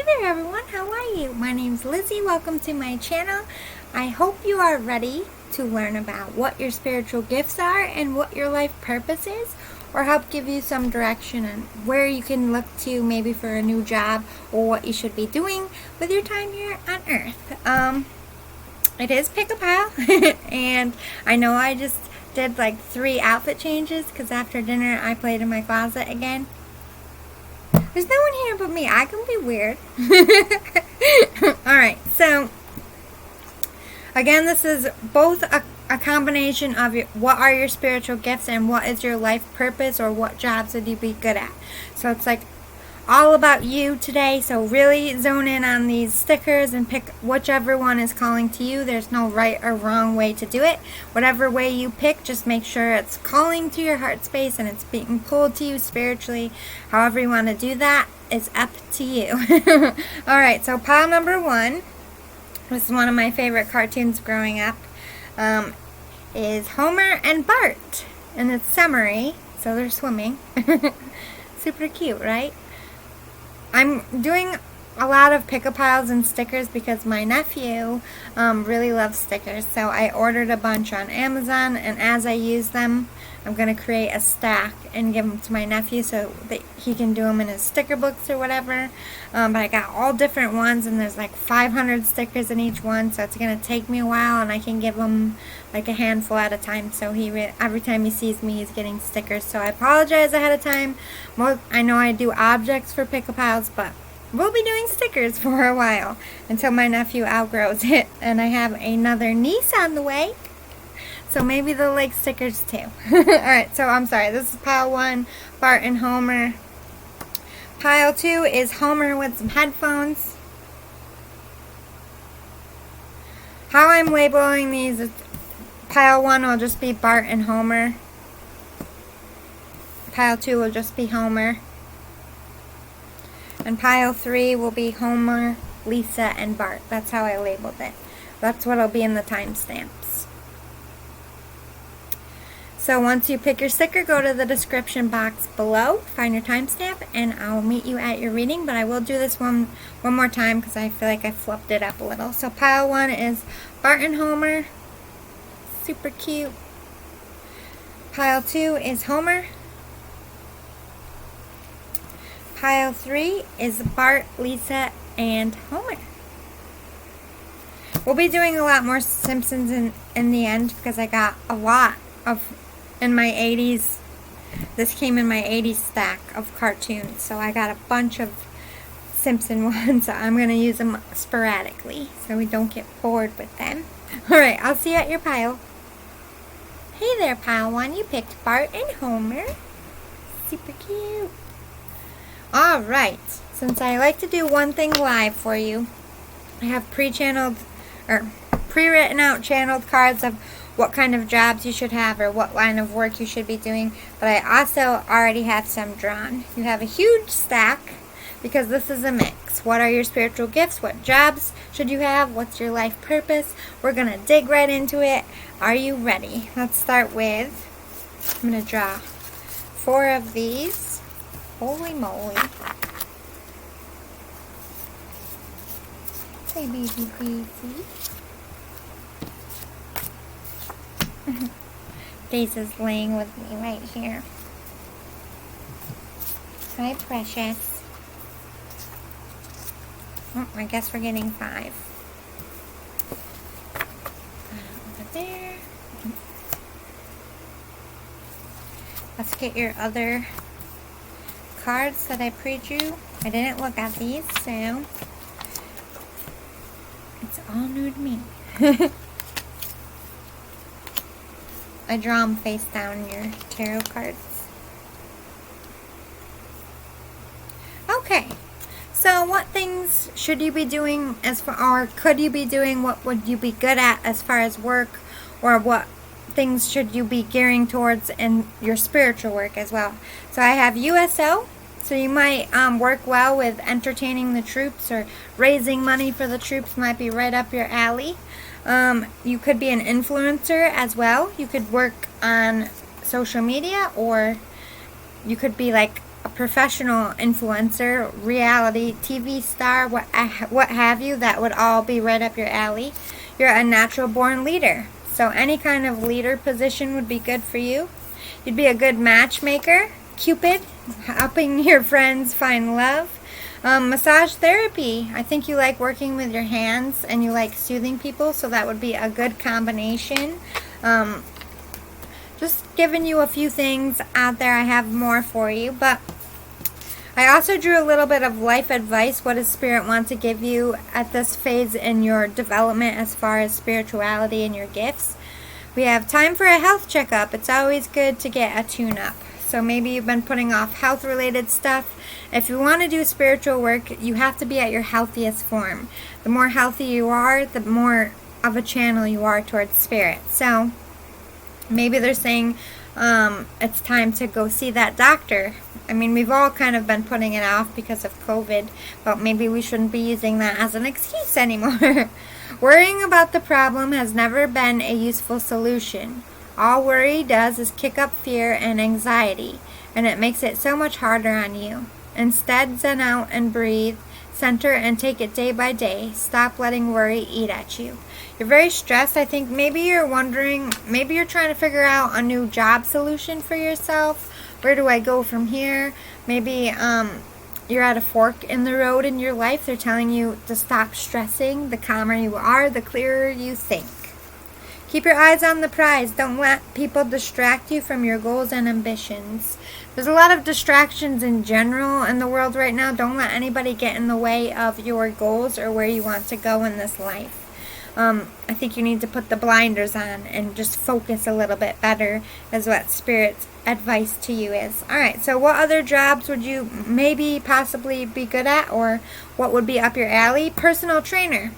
there everyone, how are you? My name's Lizzie, welcome to my channel. I hope you are ready to learn about what your spiritual gifts are and what your life purpose is, or help give you some direction on where you can look to maybe for a new job or what you should be doing with your time here on Earth. It is Pick a Pile and I know I just did like 3 outfit changes because after dinner I played in my closet again. There's no one here but me. I can be weird. Alright, so again, this is both a combination of what are your spiritual gifts and what is your life purpose, or what jobs would you be good at. So it's like all about you today. So really zone in on these stickers and pick whichever one is calling to you. There's no right or wrong way to do it. Whatever way you pick, just make sure it's calling to your heart space and it's being pulled to you spiritually. However you want to do that is up to you. Alright, so pile number 1, this is one of my favorite cartoons growing up, is Homer and Bart. And it's summery, so they're swimming. Super cute, right? I'm doing a lot of pick-a-piles and stickers because my nephew really loves stickers. So I ordered a bunch on Amazon, and as I use them, I'm going to create a stack and give them to my nephew so that he can do them in his sticker books or whatever. But I got all different ones, and there's like 500 stickers in each one, so it's going to take me a while, and I can give him like a handful at a time. So every time he sees me, he's getting stickers. So I apologize ahead of time. I know I do objects for pick-a-piles, but we'll be doing stickers for a while until my nephew outgrows it. And I have another niece on the way, so maybe they'll like stickers too. Alright, so I'm sorry. This is pile 1, Bart and Homer. Pile 2 is Homer with some headphones. How I'm labeling these is pile 1 will just be Bart and Homer. Pile 2 will just be Homer. And pile 3 will be Homer, Lisa, and Bart. That's how I labeled it. That's what will be in the timestamps. So once you pick your sticker, go to the description box below, find your timestamp, and I'll meet you at your reading. But I will do this one more time because I feel like I fluffed it up a little. So pile 1 is Bart and Homer. Super cute. Pile 2 is Homer. Pile 3 is Bart, Lisa, and Homer. We'll be doing a lot more Simpsons in the end because I got a lot of in my 80s. This came in my 80s stack of cartoons, so I got a bunch of Simpson ones. So I'm going to use them sporadically so we don't get bored with them. Alright, I'll see you at your pile. Hey there, pile 1. You picked Bart and Homer. Super cute. Alright, since I like to do one thing live for you, I have pre-written out channeled cards of what kind of jobs you should have or what line of work you should be doing, but I also already have some drawn. You have a huge stack because this is a mix. What are your spiritual gifts? What jobs should you have? What's your life purpose? We're going to dig right into it. Are you ready? Let's start with, I'm going to draw 4 of these. Holy moly. Hey, baby, Daisy. Daisy's laying with me right here. Hi, precious. Oh, I guess we're getting 5. Over there. Let's get your other cards that I pre-drew. I didn't look at these, so it's all new to me. I draw them face down, your tarot cards. Okay, so what things should you be doing or could you be doing? What would you be good at as far as work, or what things should you be gearing towards in your spiritual work as well? So I have USO. So you might work well with entertaining the troops, or raising money for the troops might be right up your alley. You could be an influencer as well. You could work on social media, or you could be like a professional influencer, reality TV star, what have you, that would all be right up your alley. You're a natural born leader, so any kind of leader position would be good for you. You'd be a good matchmaker, Cupid, helping your friends find love. Massage therapy. I think you like working with your hands and you like soothing people, so that would be a good combination. Just giving you a few things out there. I have more for you, but I also drew a little bit of life advice. What does Spirit want to give you at this phase in your development as far as spirituality and your gifts? We have time for a health checkup. It's always good to get a tune-up. So maybe you've been putting off health-related stuff. If you want to do spiritual work, you have to be at your healthiest form. The more healthy you are, the more of a channel you are towards Spirit. So maybe they're saying it's time to go see that doctor. I mean, we've all kind of been putting it off because of COVID, but maybe we shouldn't be using that as an excuse anymore. Worrying about the problem has never been a useful solution. All worry does is kick up fear and anxiety, and it makes it so much harder on you. Instead, zen out and breathe, center and take it day by day. Stop letting worry eat at you. You're very stressed. I think maybe you're wondering, maybe you're trying to figure out a new job solution for yourself. Where do I go from here? Maybe you're at a fork in the road in your life. They're telling you to stop stressing. The calmer you are, the clearer you think. Keep your eyes on the prize. Don't let people distract you from your goals and ambitions. There's a lot of distractions in general in the world right now. Don't let anybody get in the way of your goals or where you want to go in this life. I think you need to put the blinders on and just focus a little bit better, is what Spirit's advice to you is. Alright, so what other jobs would you maybe possibly be good at, or what would be up your alley? Personal trainer.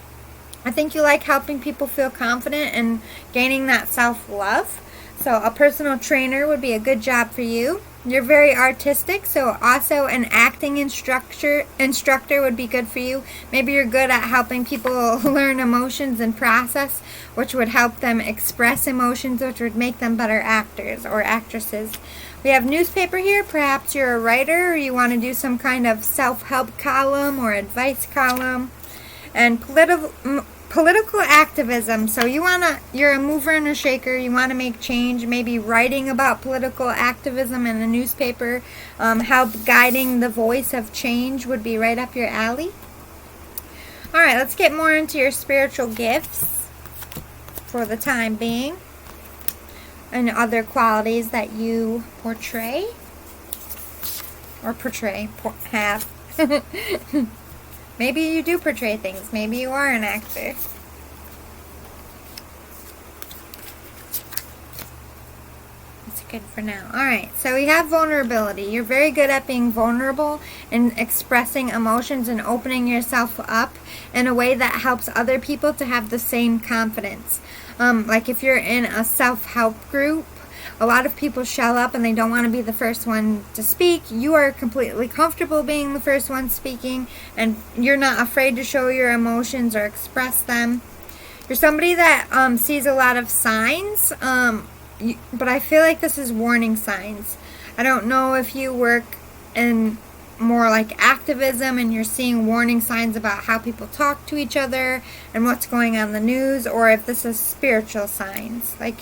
I think you like helping people feel confident and gaining that self-love. So a personal trainer would be a good job for you. You're very artistic, so also an acting instructor would be good for you. Maybe you're good at helping people learn emotions and process, which would help them express emotions, which would make them better actors or actresses. We have newspaper here. Perhaps you're a writer or you want to do some kind of self-help column or advice column. And political activism. So you're a mover and a shaker. You want to make change. Maybe writing about political activism in a newspaper, help guiding the voice of change would be right up your alley. All right, let's get more into your spiritual gifts for the time being, and other qualities that you have. Maybe you do portray things. Maybe you are an actor. That's good for now. Alright, so we have vulnerability. You're very good at being vulnerable and expressing emotions and opening yourself up in a way that helps other people to have the same confidence. Like if you're in a self-help group, a lot of people shell up and they don't want to be the first one to speak. You are completely comfortable being the first one speaking, and you're not afraid to show your emotions or express them. You're somebody that sees a lot of signs, but I feel like this is warning signs. I don't know if you work in more like activism and you're seeing warning signs about how people talk to each other and what's going on in the news, or if this is spiritual signs. Like,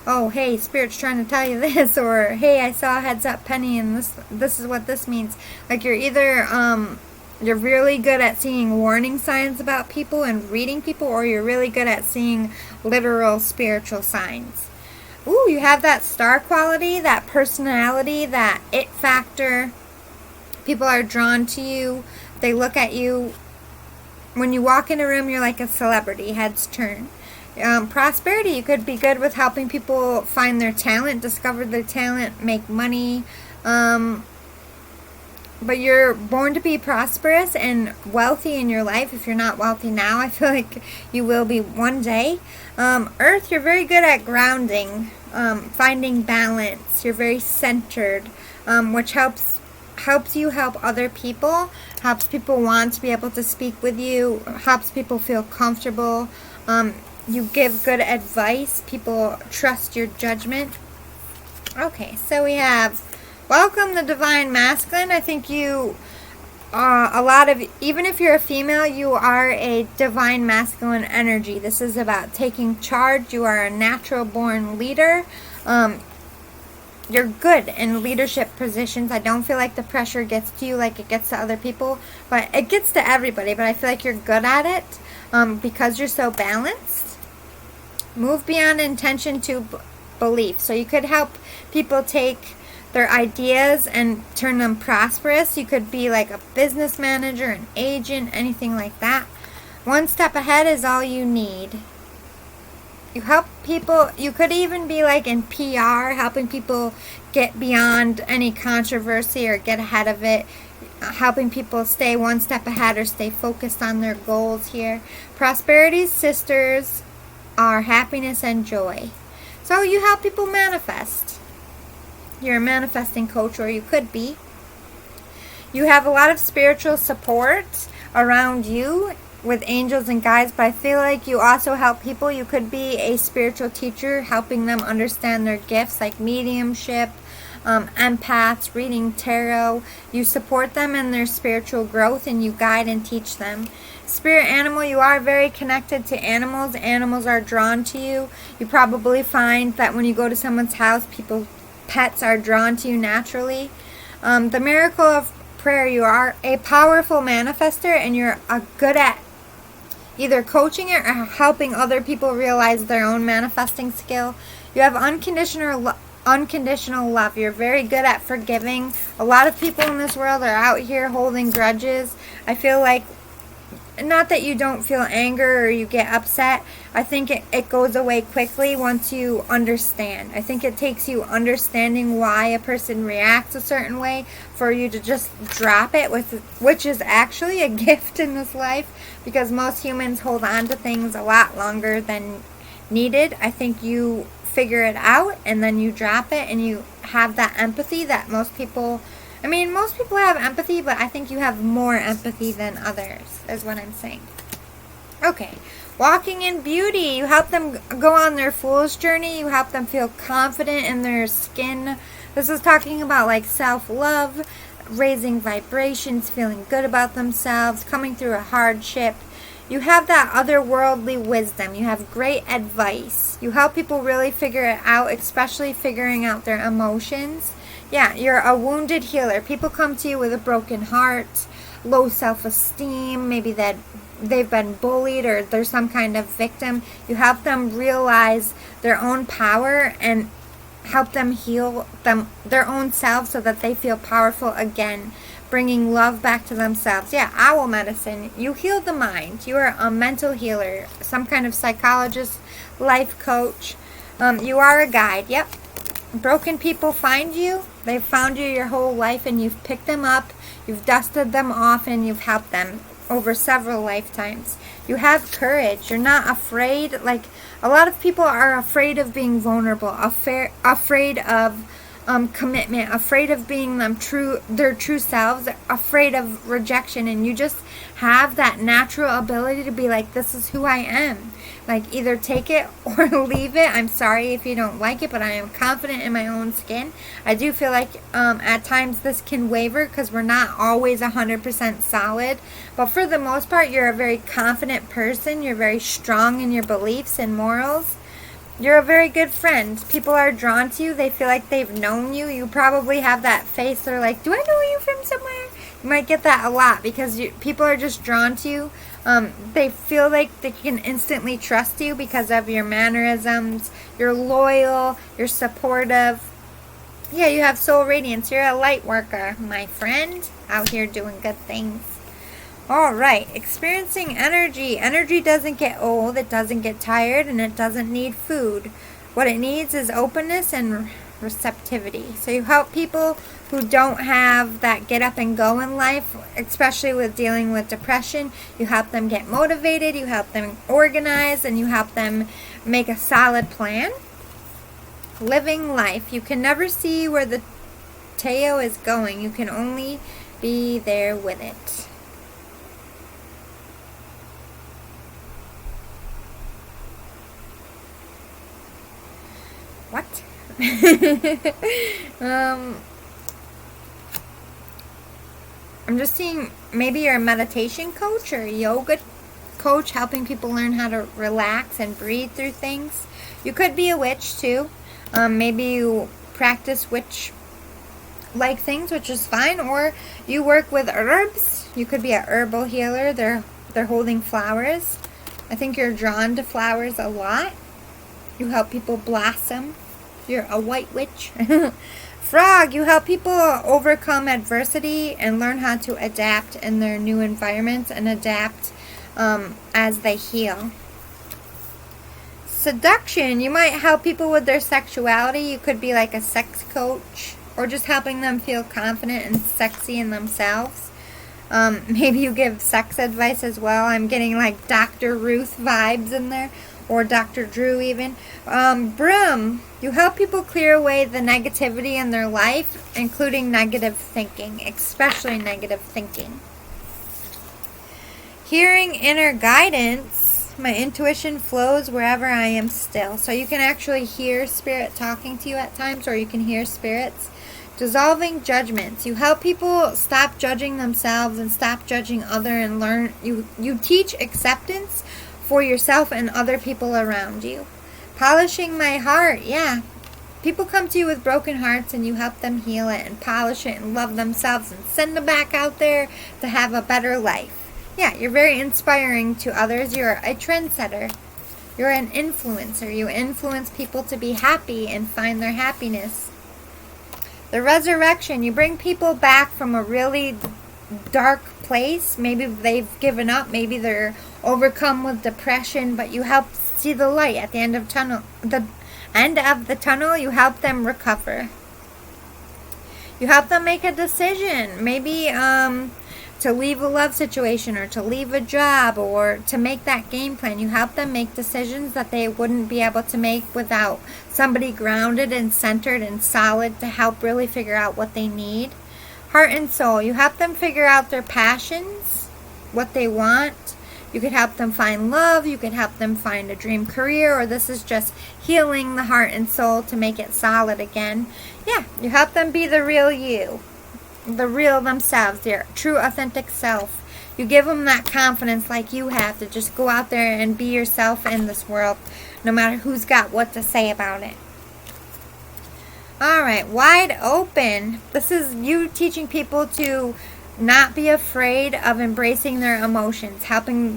oh, hey, Spirit's trying to tell you this, or hey, I saw a heads up penny and this is what this means. Like you're either you're really good at seeing warning signs about people and reading people, or you're really good at seeing literal spiritual signs. Ooh, you have that star quality, that personality, that it factor. People are drawn to you. They look at you. When you walk in a room, you're like a celebrity, heads turn. Prosperity, you could be good with helping people find their talent, discover their talent, make money. But you're born to be prosperous and wealthy in your life. If you're not wealthy now, I feel like you will be one day. Earth, you're very good at grounding, finding balance. You're very centered, which helps you help other people, helps people want to be able to speak with you, helps people feel comfortable. You give good advice. People trust your judgment. Okay, so we have Welcome the Divine Masculine. I think you, even if you're a female, you are a Divine Masculine energy. This is about taking charge. You are a natural born leader. You're good in leadership positions. I don't feel like the pressure gets to you like it gets to other people, but it gets to everybody, but I feel like you're good at it because you're so balanced. Move beyond intention to belief. So you could help people take their ideas and turn them prosperous. You could be like a business manager, an agent, anything like that. One step ahead is all you need. You help people. You could even be like in PR, helping people get beyond any controversy or get ahead of it, helping people stay one step ahead or stay focused on their goals here. Prosperity's sisters are happiness and joy. So you help people manifest. You're a manifesting coach, or you could be. You have a lot of spiritual support around you with angels and guides, but I feel like you also help people. You could be a spiritual teacher, helping them understand their gifts like mediumship, empaths, reading tarot. You support them in their spiritual growth and you guide and teach them. Spirit animal, you are very connected to animals. Animals are drawn to you. You probably find that when you go to someone's house, pets are drawn to you naturally. The miracle of prayer, you are a powerful manifester and you're good at either coaching it or helping other people realize their own manifesting skill. You have unconditional love. You're very good at forgiving. A lot of people in this world are out here holding grudges. I feel like, not that you don't feel anger or you get upset. I think it goes away quickly once you understand. I think it takes you understanding why a person reacts a certain way for you to just drop it, which is actually a gift in this life, because most humans hold on to things a lot longer than needed. I think you figure it out and then you drop it and you have that empathy that most people have empathy, but I think you have more empathy than others, is what I'm saying. Okay. Walking in beauty. You help them go on their fool's journey. You help them feel confident in their skin. This is talking about like self-love, raising vibrations, feeling good about themselves, coming through a hardship. You have that otherworldly wisdom. You have great advice. You help people really figure it out, especially figuring out their emotions. Yeah, you're a wounded healer. People come to you with a broken heart, low self-esteem, maybe that they've been bullied or there's some kind of victim. You help them realize their own power and help them heal their own selves so that they feel powerful again, bringing love back to themselves. Yeah, owl medicine. You heal the mind. You are a mental healer, some kind of psychologist, life coach. You are a guide. Yep. Broken people find you. They've found you your whole life and you've picked them up, you've dusted them off, and you've helped them over several lifetimes. You have courage. You're not afraid. Like, a lot of people are afraid of being vulnerable, afraid of commitment, afraid of being their true selves, afraid of rejection, and you just have that natural ability to be like, this is who I am. Like, either take it or leave it. I'm sorry if you don't like it, but I am confident in my own skin. I do feel like at times this can waver because we're not always 100% solid. But for the most part, you're a very confident person. You're very strong in your beliefs and morals. You're a very good friend. People are drawn to you. They feel like they've known you. You probably have that face. They're like, do I know you from somewhere? You might get that a lot because people are just drawn to you. They feel like they can instantly trust you because of your mannerisms. You're loyal. You're supportive. Yeah, you have soul radiance. You're a light worker, my friend. Out here doing good things. Alright, experiencing energy. Energy doesn't get old, it doesn't get tired, and it doesn't need food. What it needs is openness and receptivity. So you help people who don't have that get up and go in life, especially with dealing with depression. You help them get motivated, you help them organize, and you help them make a solid plan. Living life. You can never see where the tail is going. You can only be there with it. What? I'm just seeing maybe you're a meditation coach or a yoga coach, helping people learn how to relax and breathe through things. You could be a witch too. Maybe you practice witch-like things, which is fine. Or you work with herbs. You could be a herbal healer. They're holding flowers. I think you're drawn to flowers a lot. You help people blossom. You're a white witch. Frog, you help people overcome adversity and learn how to adapt in their new environments and adapt as they heal. Seduction, you might help people with their sexuality. You could be like a sex coach or just helping them feel confident and sexy in themselves. Maybe you give sex advice as well. I'm getting like Dr. Ruth vibes in there. Or Dr. Drew even. Broom, you help people clear away the negativity in their life, including negative thinking, especially negative thinking. Hearing inner guidance, my intuition flows wherever I am still. So you can actually hear spirit talking to you at times, or you can hear spirits. Dissolving judgments. You help people stop judging themselves and stop judging others and learn. You teach acceptance for yourself and other people around you. Polishing my heart. Yeah. People come to you with broken hearts and you help them heal it and polish it and love themselves and send them back out there to have a better life. Yeah, you're very inspiring to others. You're a trendsetter. You're an influencer. You influence people to be happy and find their happiness. The resurrection. You bring people back from a really dark place. Maybe they've given up. Maybe they're overcome with depression, but you help see the light at the end of the tunnel. You help them recover. You help them make a decision. Maybe to leave a love situation or to leave a job or to make that game plan. You help them make decisions that they wouldn't be able to make without somebody grounded and centered and solid to help really figure out what they need. Heart and soul. You help them figure out their passions, what they want. You could help them find love. You could help them find a dream career. Or this is just healing the heart and soul to make it solid again. Yeah, you help them be the real you. The real themselves. Their true authentic self. You give them that confidence like you have to just go out there and be yourself in this world. No matter who's got what to say about it. Alright, wide open. This is you teaching people to not be afraid of embracing their emotions.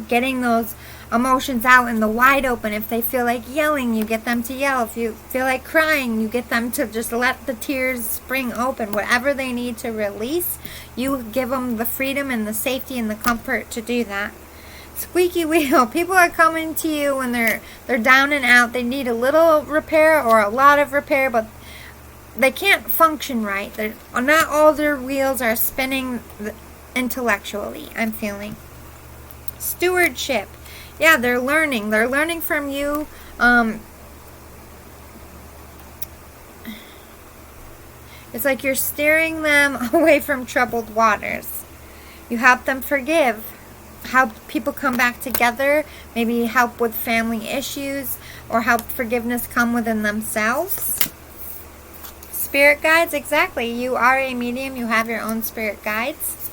Getting those emotions out in the wide open. If they feel like yelling, you get them to yell. If you feel like crying, you get them to just let the tears spring open. Whatever they need to release, you give them the freedom and the safety and the comfort to do that. Squeaky wheel. People are coming to you when they're down and out. They need a little repair or a lot of repair, but they can't function right. Not all their wheels are spinning intellectually, I'm feeling. Stewardship. Yeah, they're learning. They're learning from you. It's like you're steering them away from troubled waters. You help them forgive. Help people come back together. Maybe help with family issues. Or help forgiveness come within themselves. Spirit guides, exactly. You are a medium. You have your own spirit guides.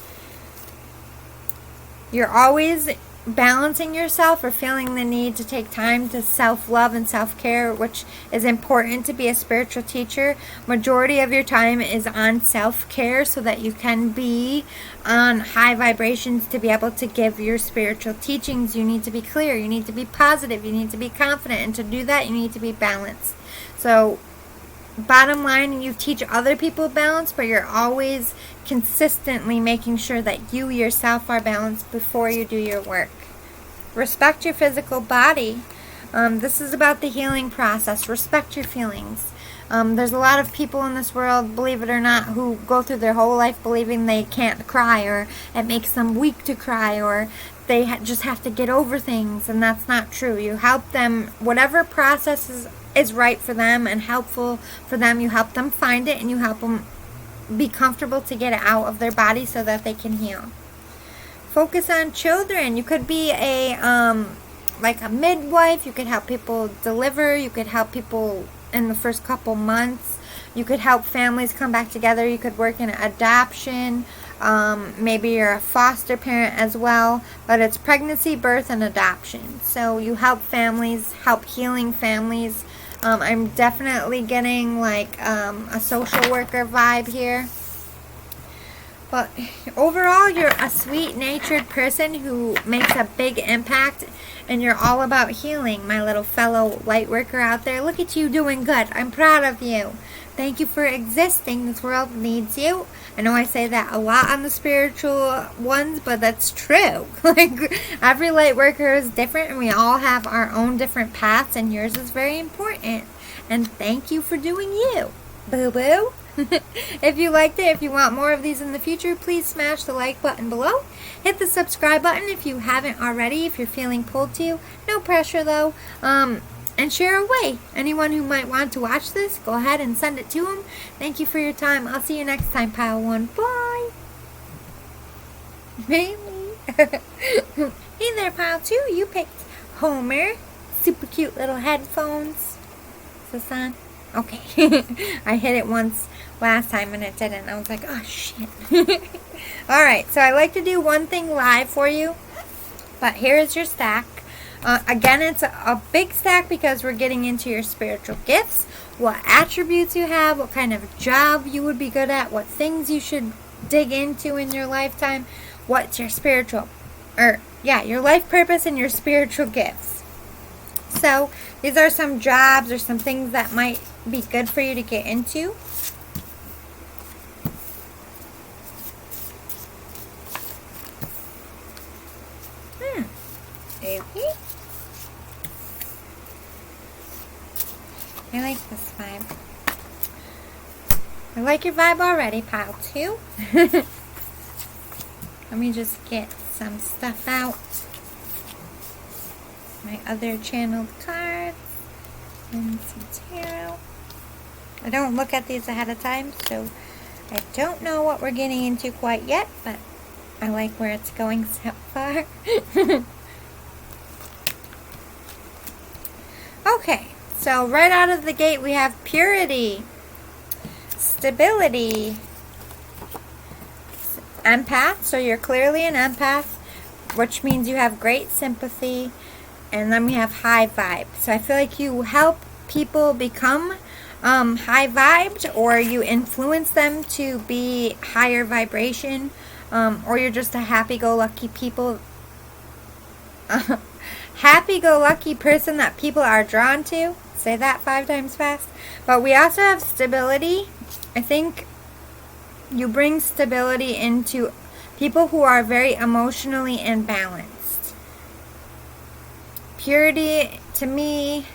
You're always balancing yourself or feeling the need to take time to self-love and self-care, which is important to be a spiritual teacher. Majority of your time is on self-care so that you can be on high vibrations to be able to give your spiritual teachings. You need to be clear. You need to be positive. You need to be confident. And to do that, you need to be balanced. So bottom line, you teach other people balance, but you're always consistently making sure that you yourself are balanced before you do your work. Respect your physical body. This is about the healing process. Respect your feelings. There's a lot of people in this world, believe it or not, who go through their whole life believing they can't cry, or it makes them weak to cry, or they just have to get over things, and that's not true. You help them, whatever process is right for them and helpful for them, you help them find it and you help them be comfortable to get it out of their body so that they can heal. Focus on children. You could be like a midwife. You could help people deliver. You could help people in the first couple months. You could help families come back together. You could work in adoption. Maybe you're a foster parent as well, but it's pregnancy, birth, and adoption. So you help families, help healing families. I'm definitely getting like a social worker vibe here. But overall, you're a sweet-natured person who makes a big impact, and you're all about healing, my little fellow light worker out there. Look at you doing good. I'm proud of you. Thank you for existing. This world needs you. I know I say that a lot on the spiritual ones, but that's true. Like, every light worker is different, and we all have our own different paths, and yours is very important. And thank you for doing you. Boo-boo. If you liked it, if you want more of these in the future, please smash the like button below. Hit the subscribe button if you haven't already, if you're feeling pulled to. No pressure though. And share away. Anyone who might want to watch this, go ahead and send it to them. Thank you for your time. I'll see you next time, Pile 1. Bye. Really? Hey there, Pile 2. You picked Homer. Super cute little headphones. Is this on? Okay. I hit it once last time and it didn't. I was like, oh shit. Alright, so I like to do one thing live for you. But here is your stack. Again, it's a big stack because we're getting into your spiritual gifts, what attributes you have, what kind of job you would be good at, what things you should dig into in your lifetime, what's your your life purpose and your spiritual gifts. So, these are some jobs or some things that might be good for you to get into. Okay. I like this vibe. I like your vibe already, Pile 2. Let me just get some stuff out. My other channeled cards. And some tarot. I don't look at these ahead of time, so I don't know what we're getting into quite yet, but I like where it's going so far. Okay, so right out of the gate we have purity, stability, empath, so you're clearly an empath, which means you have great sympathy, and then we have high vibe. So I feel like you help people become high vibed, or you influence them to be higher vibration, or you're just a happy-go-lucky happy-go-lucky person that people are drawn to. Say that 5 times fast. But we also have stability. I think you bring stability into people who are very emotionally imbalanced. Purity, to me,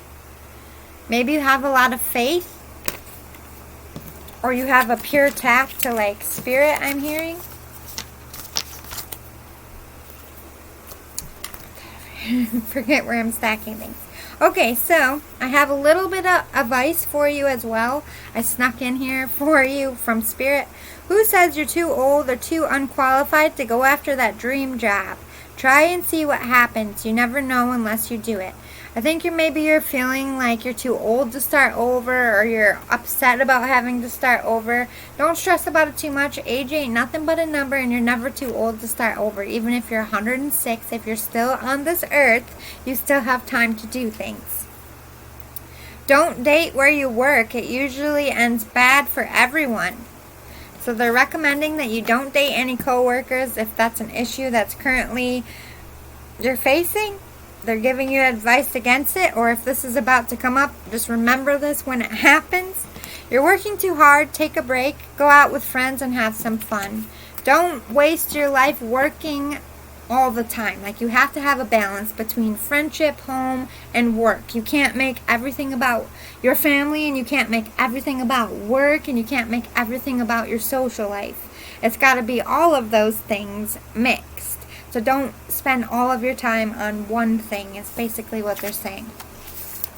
maybe you have a lot of faith, or you have a pure tap to like spirit, I'm hearing. Forget where I'm stacking things. Okay, so I have a little bit of advice for you as well. I snuck in here for you from Spirit. Who says you're too old or too unqualified to go after that dream job? Try and see what happens. You never know unless you do it. I think maybe you're feeling like you're too old to start over, or you're upset about having to start over. Don't stress about it too much. Age ain't nothing but a number, and you're never too old to start over. Even if you're 106, if you're still on this earth, you still have time to do things. Don't date where you work. It usually ends bad for everyone. So they're recommending that you don't date any coworkers if that's an issue that's currently you're facing. They're giving you advice against it, or if this is about to come up, just remember this when it happens. You're working too hard, take a break, go out with friends and have some fun. Don't waste your life working all the time. Like, you have to have a balance between friendship, home, and work. You can't make everything about your family, and you can't make everything about work, and you can't make everything about your social life. It's got to be all of those things mixed. So don't spend all of your time on one thing, is basically what they're saying.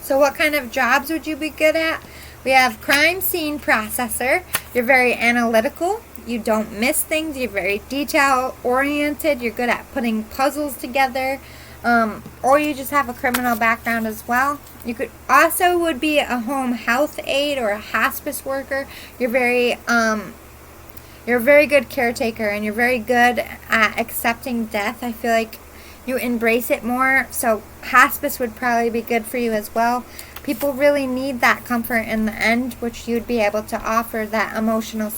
So what kind of jobs would you be good at? We have crime scene processor. You're very analytical. You don't miss things. You're very detail oriented. You're good at putting puzzles together. Or you just have a criminal background as well. You could also would be a home health aide or a hospice worker. You're you're a very good caretaker, and you're very good at accepting death. I feel like you embrace it more, so hospice would probably be good for you as well. People really need that comfort in the end, which you'd be able to offer that emotional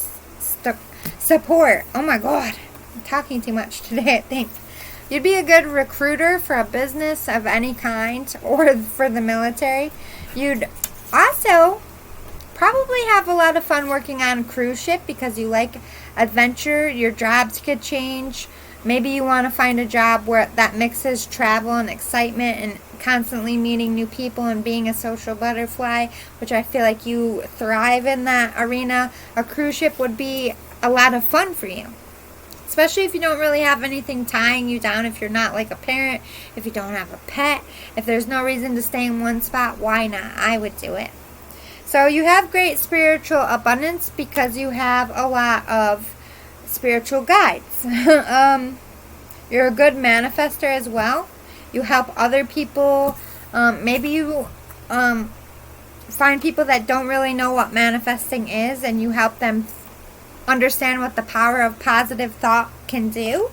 support. Oh my god, I'm talking too much today, I think. You'd be a good recruiter for a business of any kind, or for the military. You'd also probably have a lot of fun working on a cruise ship because you like adventure. Your jobs could change. Maybe you want to find a job where that mixes travel and excitement and constantly meeting new people and being a social butterfly, which I feel like you thrive in that arena. A cruise ship would be a lot of fun for you, especially if you don't really have anything tying you down, if you're not like a parent, if you don't have a pet, if there's no reason to stay in one spot, why not? I would do it. So you have great spiritual abundance because you have a lot of spiritual guides. You're a good manifester as well. You help other people. Maybe you find people that don't really know what manifesting is, and you help them understand what the power of positive thought can do.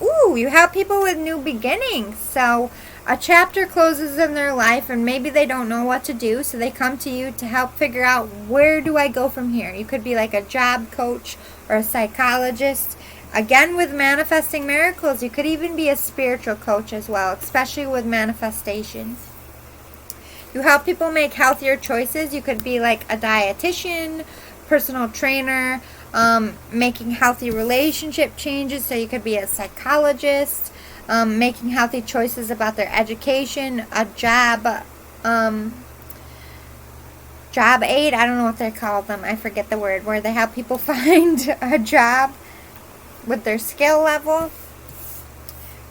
Ooh, you help people with new beginnings. So a chapter closes in their life and maybe they don't know what to do, so they come to you to help figure out, where do I go from here? You could be like a job coach or a psychologist. Again, with manifesting miracles, you could even be a spiritual coach as well, especially with manifestations. You help people make healthier choices. You could be like a dietitian, personal trainer, making healthy relationship changes. So you could be a psychologist, making healthy choices about their education, a job aid. I don't know what they call them. I forget the word, where they help people find a job with their skill level.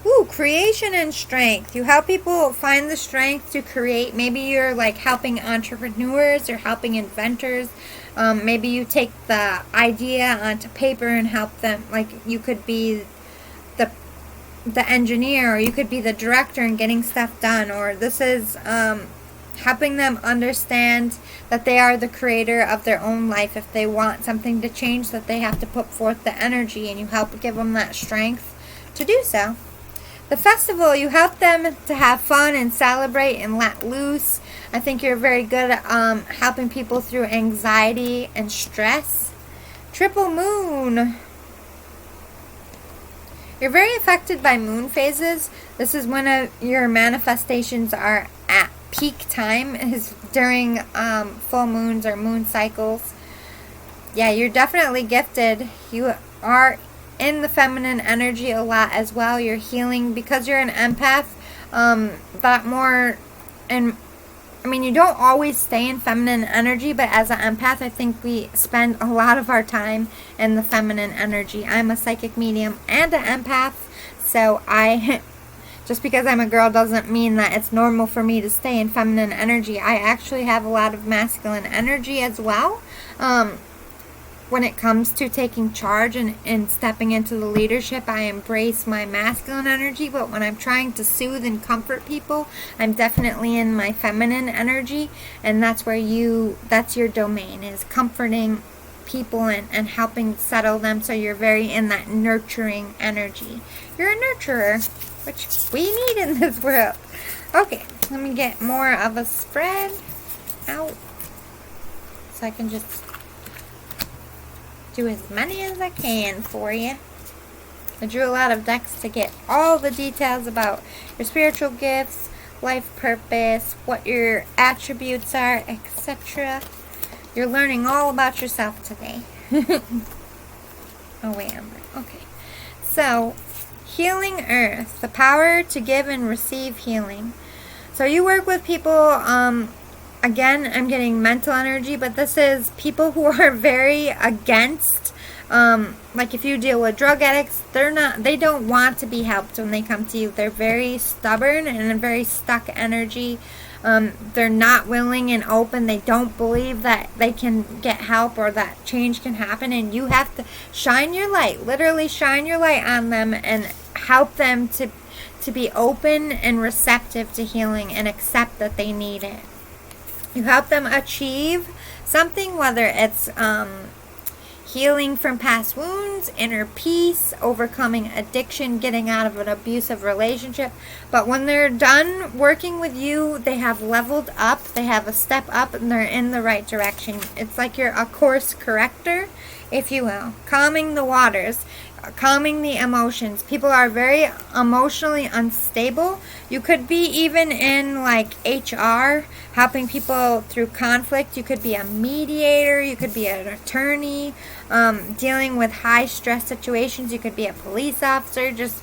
Ooh, creation and strength. You help people find the strength to create. Maybe you're like helping entrepreneurs or helping inventors. Maybe you take the idea onto paper and help them. Like, you could be the engineer, or you could be the director and getting stuff done. Or this is helping them understand that they are the creator of their own life. If they want something to change, that they have to put forth the energy, and you help give them that strength to do so. The festival, you help them to have fun and celebrate and let loose. I think you're very good at helping people through anxiety and stress. Triple moon. You're very affected by moon phases. This is when your manifestations are at peak time, is during full moons or moon cycles. Yeah, you're definitely gifted. You are in the feminine energy a lot as well. You're healing because you're an empath. That more, and I mean, you don't always stay in feminine energy, but as an empath, I think we spend a lot of our time in the feminine energy. I'm a psychic medium and an empath, so just because I'm a girl doesn't mean that it's normal for me to stay in feminine energy. I actually have a lot of masculine energy as well. When it comes to taking charge and stepping into the leadership, I embrace my masculine energy. But when I'm trying to soothe and comfort people, I'm definitely in my feminine energy. And that's where that's your domain, is comforting people and helping settle them. So you're very in that nurturing energy. You're a nurturer, which we need in this world. Okay, let me get more of a spread out so I can just do as many as I can for you. I drew a lot of decks to get all the details about your spiritual gifts, life purpose, what your attributes are, etc. You're learning all about yourself today. Oh wait, okay. So, healing earth, the power to give and receive healing. So you work with people, again, I'm getting mental energy, but this is people who are very against, like if you deal with drug addicts, they don't want to be helped when they come to you. They're very stubborn and a very stuck energy. They're not willing and open. They don't believe that they can get help or that change can happen, and you have to shine your light, literally shine your light on them and help them to be open and receptive to healing and accept that they need it. You help them achieve something, whether it's healing from past wounds, inner peace, overcoming addiction, getting out of an abusive relationship. But when they're done working with you, they have leveled up, they have a step up, and they're in the right direction. It's like you're a course corrector, if you will, calming the waters, calming the emotions. People are very emotionally unstable. You could be even in like HR, helping people through conflict. You could be a mediator. You could be an attorney, dealing with high stress situations. You could be a police officer. Just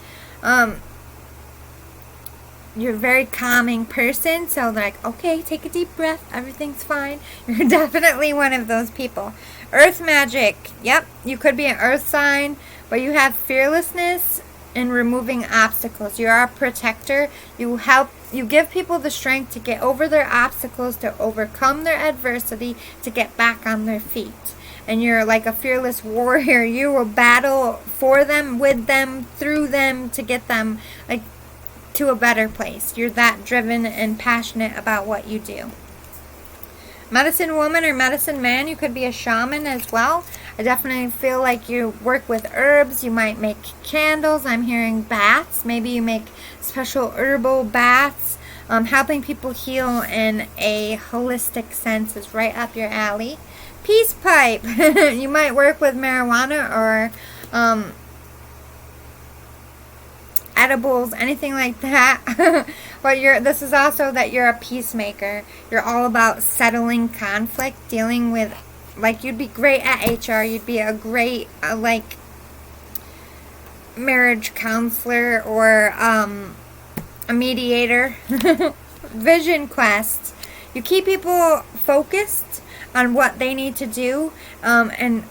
you're a very calming person. So they're like, okay, take a deep breath. Everything's fine. You're definitely one of those people. Earth magic. Yep, you could be an earth sign, but you have fearlessness in removing obstacles. You are a protector. You give people the strength to get over their obstacles, to overcome their adversity, to get back on their feet. And you're like a fearless warrior. You will battle for them, with them, through them, to get them like to a better place. You're that driven and passionate about what you do. Medicine woman or medicine man, you could be a shaman as well. I definitely feel like you work with herbs. You might make candles. I'm hearing baths. Maybe you make special herbal baths. Helping people heal in a holistic sense is right up your alley. Peace pipe. You might work with marijuana or edibles, anything like that. But this is also that you're a peacemaker. You're all about settling conflict, dealing with, like, you'd be great at HR. You'd be a great like marriage counselor or a mediator. Vision quest. You keep people focused on what they need to do, and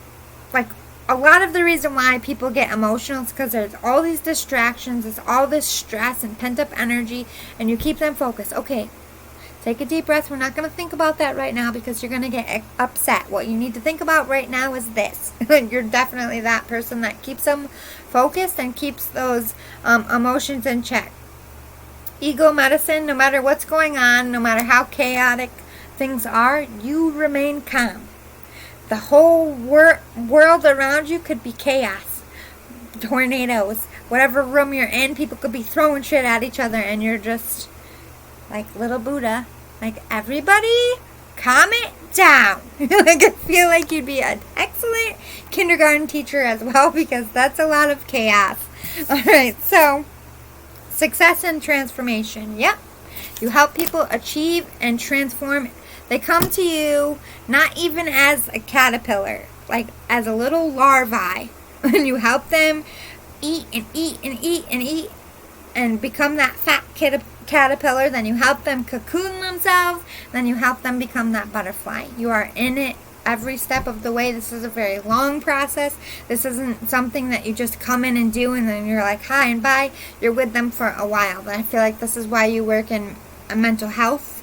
like a lot of the reason why people get emotional is because there's all these distractions, there's all this stress and pent-up energy, and you keep them focused. Okay, take a deep breath. We're not going to think about that right now because you're going to get upset. What you need to think about right now is this. You're definitely that person that keeps them focused and keeps those emotions in check. Ego medicine, no matter what's going on, no matter how chaotic things are, you remain calm. The whole world around you could be chaos, tornadoes, whatever room you're in, people could be throwing shit at each other, and you're just like little Buddha, like, everybody calm it down. Like, I feel like you'd be an excellent kindergarten teacher as well, because that's a lot of chaos. Alright, so success and transformation. Yep, you help people achieve and transform. They come to you not even as a caterpillar, like as a little larvae, and you help them eat and eat and eat and eat and become that fat caterpillar. Then you help them cocoon themselves. Then you help them become that butterfly. You are in it every step of the way. This is a very long process. This isn't something that you just come in and do and then you're like, hi and bye. You're with them for a while. But I feel like this is why you work in a mental health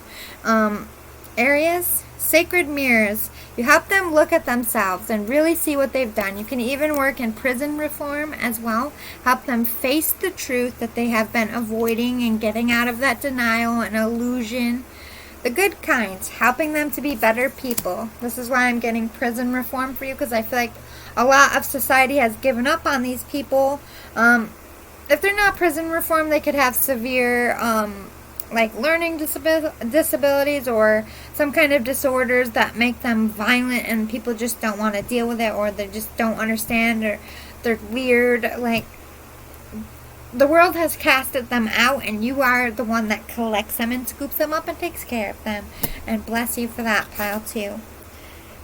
areas. Sacred mirrors. You help them look at themselves and really see what they've done. You can even work in prison reform as well. Help them face the truth that they have been avoiding and getting out of that denial and illusion. The good kinds. Helping them to be better people. This is why I'm getting prison reform for you, because I feel like a lot of society has given up on these people. If they're not prison reform, they could have severe like learning disabilities or some kind of disorders that make them violent, and people just don't want to deal with it, or they just don't understand, or they're weird. Like, the world has casted them out, and you are the one that collects them and scoops them up and takes care of them. And bless you for that, pile too.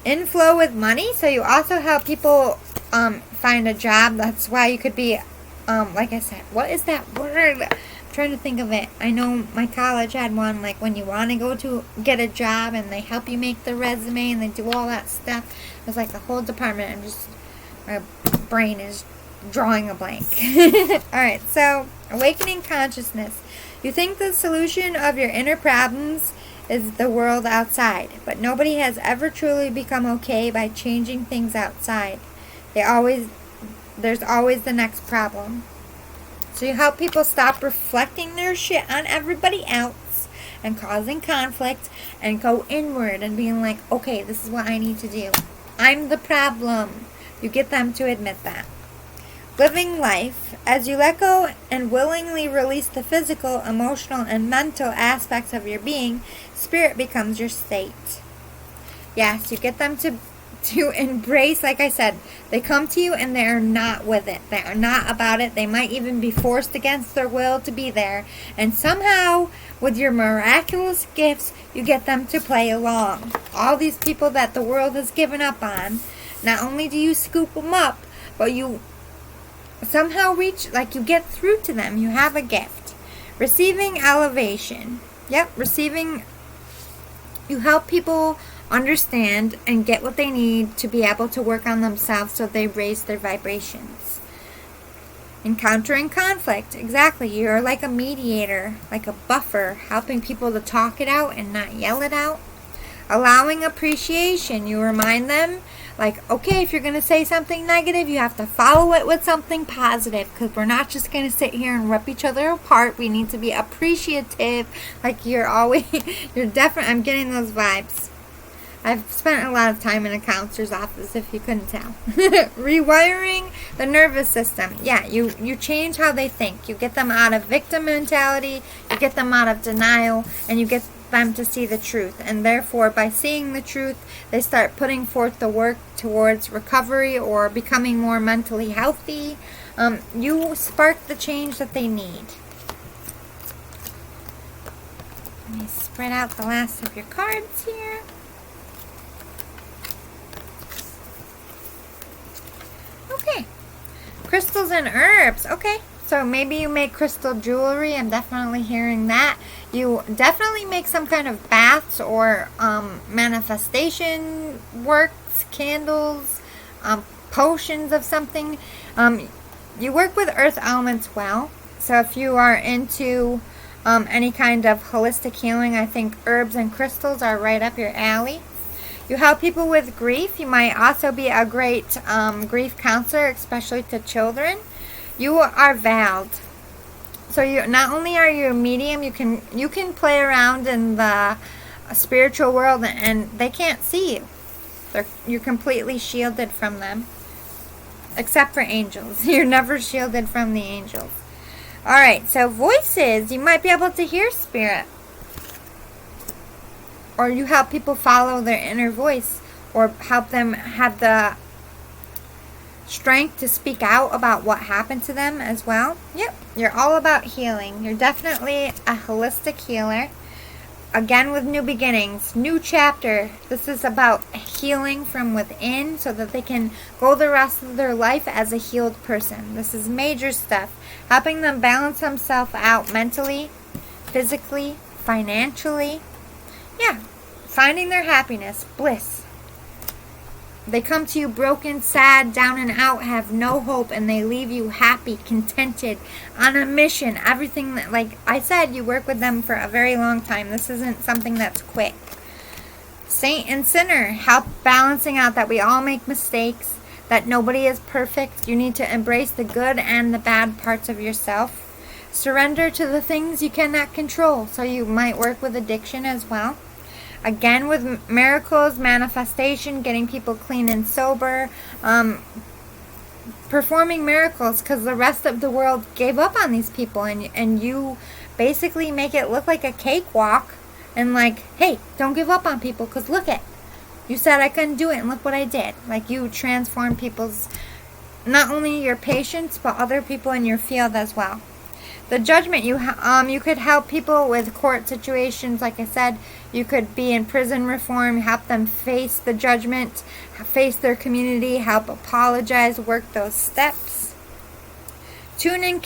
Inflow with money. So you also help people find a job. That's why you could be like I said, what is that word? Trying to think of it. I know my college had one, like when you want to go to get a job and they help you make the resume and they do all that stuff. It's like the whole department. My brain is drawing a blank. Alright, so awakening consciousness. You think the solution of your inner problems is the world outside, but nobody has ever truly become okay by changing things outside. There's always the next problem. So you help people stop reflecting their shit on everybody else and causing conflict and go inward and being like, okay, this is what I need to do. I'm the problem. You get them to admit that. Living life. As you let go and willingly release the physical, emotional, and mental aspects of your being, spirit becomes your state. Yes, you get them to embrace, like I said, they come to you and they're not with it. They are not about it. They might even be forced against their will to be there. And somehow, with your miraculous gifts, you get them to play along. All these people that the world has given up on, not only do you scoop them up, but you somehow reach, like you get through to them. You have a gift. Receiving elevation. Yep, receiving, you help people understand and get what they need to be able to work on themselves so they raise their vibrations. Encountering conflict. Exactly. You're like a mediator, like a buffer, helping people to talk it out and not yell it out. Allowing appreciation. You remind them, like, okay, if you're going to say something negative, you have to follow it with something positive, because we're not just going to sit here and rip each other apart. We need to be appreciative. Like you're always, you're definitely, I'm getting those vibes. I've spent a lot of time in a counselor's office, if you couldn't tell. Rewiring the nervous system. Yeah, you change how they think. You get them out of victim mentality, you get them out of denial, and you get them to see the truth. And therefore, by seeing the truth, they start putting forth the work towards recovery or becoming more mentally healthy. You spark the change that they need. Let me spread out the last of your cards here. Okay, crystals and herbs. Okay, so maybe you make crystal jewelry. I'm definitely hearing that. You definitely make some kind of baths or manifestation works, candles, potions of something. You work with earth elements well. So if you are into any kind of holistic healing, I think herbs and crystals are right up your alley. You help people with grief. You might also be a great grief counselor, especially to children. You are veiled. So you not only are you a medium, you can play around in the spiritual world and they can't see you. You're completely shielded from them. Except for angels. You're never shielded from the angels. Alright, so voices. You might be able to hear spirit. Or you help people follow their inner voice, or help them have the strength to speak out about what happened to them as well. Yep, you're all about healing. You're definitely a holistic healer. Again, with new beginnings, new chapter. This is about healing from within so that they can go the rest of their life as a healed person. This is major stuff. Helping them balance themselves out mentally, physically, financially. Yeah, finding their happiness, bliss. They come to you broken, sad, down and out, have no hope, and they leave you happy, contented, on a mission. Everything that, like I said, you work with them for a very long time. This isn't something that's quick. Saint and sinner, help balancing out that we all make mistakes, that nobody is perfect. You need to embrace the good and the bad parts of yourself. Surrender to the things you cannot control. So you might work with addiction as well. Again, with miracles, manifestation, getting people clean and sober, performing miracles because the rest of the world gave up on these people, and you basically make it look like a cakewalk and like, hey, don't give up on people because look it. You said I couldn't do it and look what I did. Like you transform people's, not only your patients, but other people in your field as well. The judgment, you could help people with court situations. Like I said, you could be in prison reform, help them face the judgment, face their community, help apologize, work those steps. Tune in and